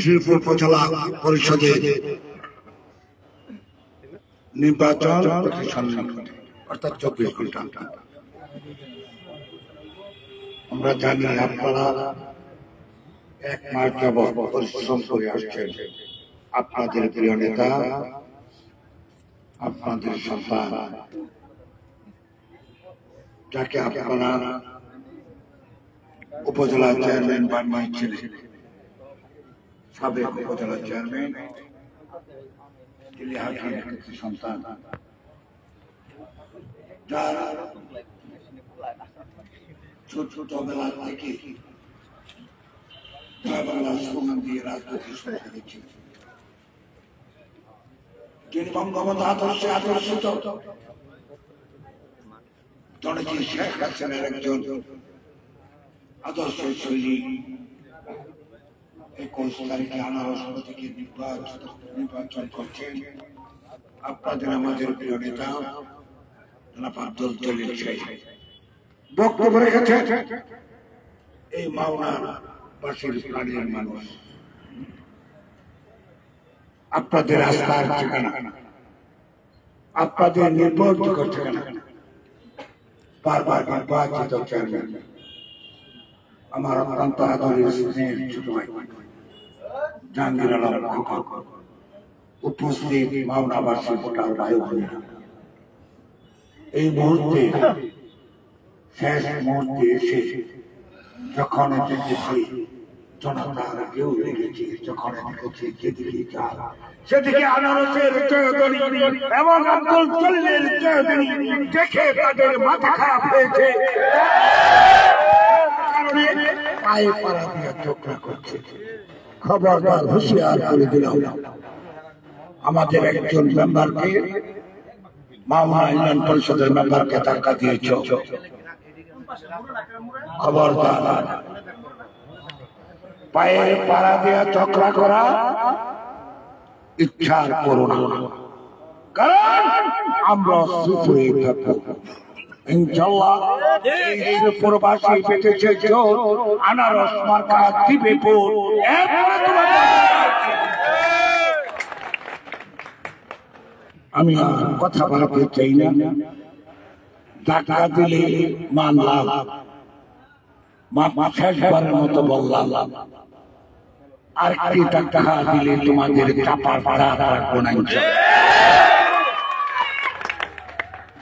শ্রীপুর উপজেলা পরিষদের নির্বাচন অর্থাৎ 24 ঘন্টা। আমরা জানি আপনারা 1 মাস যাবৎ পরিশ্রম করে আসছেন। আপনাদের প্রিয় নেতা, আপনাদের সন্তান, যাকে আপনারা উপজেলা চেয়ারম্যান বানিয়েছিলেন, সাবেক উপজেলা চেয়ারম্যান সন্তান, যার ছোটবেলা থেকে বাংলার স্লোগান দিয়ে রাজনীতি শুরু করেছি। তিনি বঙ্গবন্ধু আদর্শে আদর্শিত জনজি শেখ হাসিনার একজন আদর্শ শৈলী। 21 তারিখে আনারস থেকে নির্বাচন করছেন আপনাদের আমাদের প্রিয় নেতা জনাব আব্দুল জলিল সাহেব। বক্তব্য রেখেছেন এই মাওনাবাসীর প্রাণের মানুষ, আপনাদের আস্থার ঠিকানা, আপনাদের নির্ভরযোগ্য ঠিকানা, বারবার নির্বাচিত চেয়ারম্যান, আমার অত্যন্ত আদরের স্নেহের ছোট ভাই জাহাঙ্গীর আলম খোকন, উপস্থিত মাওনাবাসী ভোটার ভাই বোনেরা, এই মুহূর্তে শেষ মুহূর্তে এসে যখন দেখেছি জনতার কেউ লেগেছে, যখন দেখেছি যেদিকে চাল সেদিকে আনারসের জয়ধ্বনি এবং আব্দুল জলিলের জয়ধ্বনি দেখে তাদের মাথা খারাপ হয়েছে, পায়ে পাড়া দিয়ে চোখরা করছে। খবরদার হুঁশিয়ার করে দিলাম, আমাদের একজন মেম্বারকে, মাওনা ইউনিয়ন পরিষদের মেম্বারকে ধাক্কা দিয়েছ, খবরদার। পায়ে পাড়া দিয়ে চক্রা করা ইচ্ছা করো না, কারণ আমরা সুপুরে থাকবো ইনশাআল্লাহ। এই প্রবাসী পেতেছে জোর, আনারস মার্কা দিবে ভোট। আমি কথা বলতে চাই না, টাকা দিলে মানলাম, শেষবারের মতো বললাম, আর কি টাকা দিলে তোমাদের চাপা পাড়া রাখবো না।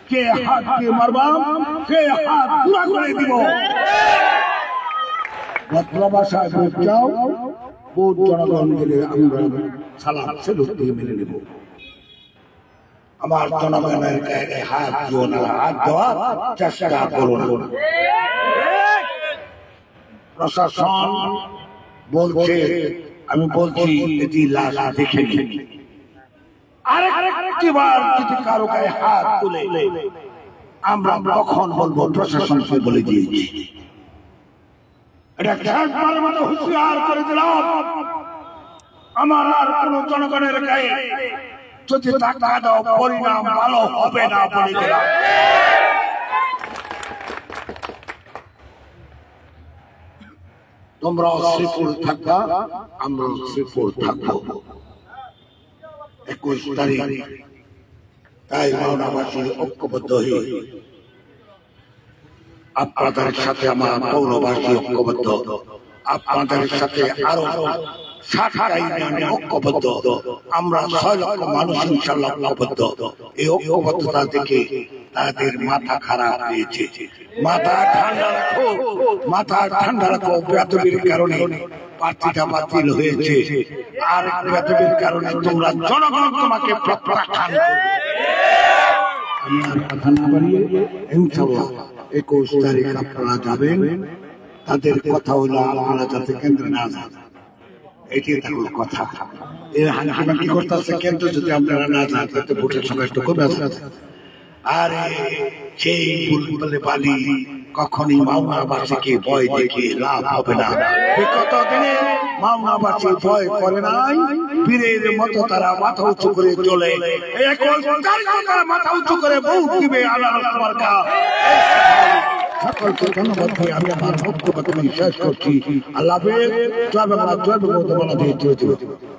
কে হাত দিয়ে মারবা, সে হাত পুরা করে দিব। ভাষায় ভোট চাও, ভোট জনগণ দিলে আমরা সালাম সেলুট দিয়ে মেনে নেব। আমার জনগণের গায়ে হাত দিও না, হাত দেওয়ার চেষ্টা করো না। প্রশাসন বলছে, আমি বলছি এটি লাশ দেখে নি, আরেকটি বার যদি কারো গায়ে হাত তুলে আমরা কখন বলবো প্রশাসনকে বলে দিয়েছি। এটা শেষবারের মতো হুঁশিয়ার করে দিলাম, আমার আর কোন জনগণের গায়ে যদি টাকা দাও পরিণাম ভালো হবে না বলে দিলাম। তোমরা শ্রীপুর থাকবা, আমরা শ্রীপুর থাকবো। 21 তারিখ তাই মাওনাবাসী ঐক্যবদ্ধ হয়ে আপনাদের সাথে আমার পৌরবাসী ঐক্যবদ্ধ, আপনাদের সাথে আরো 60টা ইউনিয়ন ঐক্যবদ্ধ, আমরা 6 লক্ষ মানুষ ইনশাআল্লাহ ঐক্যবদ্ধ। এই ঐক্যবদ্ধতা দেখে তাদের মাথা খারাপ হয়েছে। মাথা ঠান্ডা রাখো, মাথা ঠান্ডা রাখো। বেয়াদবির কারণে প্রার্থীটা বাতিল হয়েছে, আর বেয়াদবির কারণে তোমরা জনগণ তোমাকে প্রত্যাখ্যান করবে। আমি আর কথা না বাড়িয়ে ইনশাআল্লাহ 21 তারিখ আপনারা যাবেন। তাদের কথা হলো আপনারা যাতে কেন্দ্রে না যান, এটি তাদের কথা। এর হাঁকি করতেছে কেন্দ্র যদি আপনারা না যান তাতে ভোটের সময় একটু কমে আসে। আর সেই বুলবুলে বালি কখনই মাওনাবাসীকে ভয় দেখিয়ে লাভ হবে না। বিগত দিনে মাওনাবাসী ভয় করে নাই, বীরের মতো তারা মাথা উঁচু করে চলে। এখন তারা মাথা উঁচু করে ভোট দিবে আনারস মার্কা। সকলকে ধন্যবাদ দিয়ে আমি আমার বক্তব্য শেষ করছি। আল্লাহ হাফেজ। জয় বাংলা, জয় বঙ্গবন্ধু বাংলাদেশ।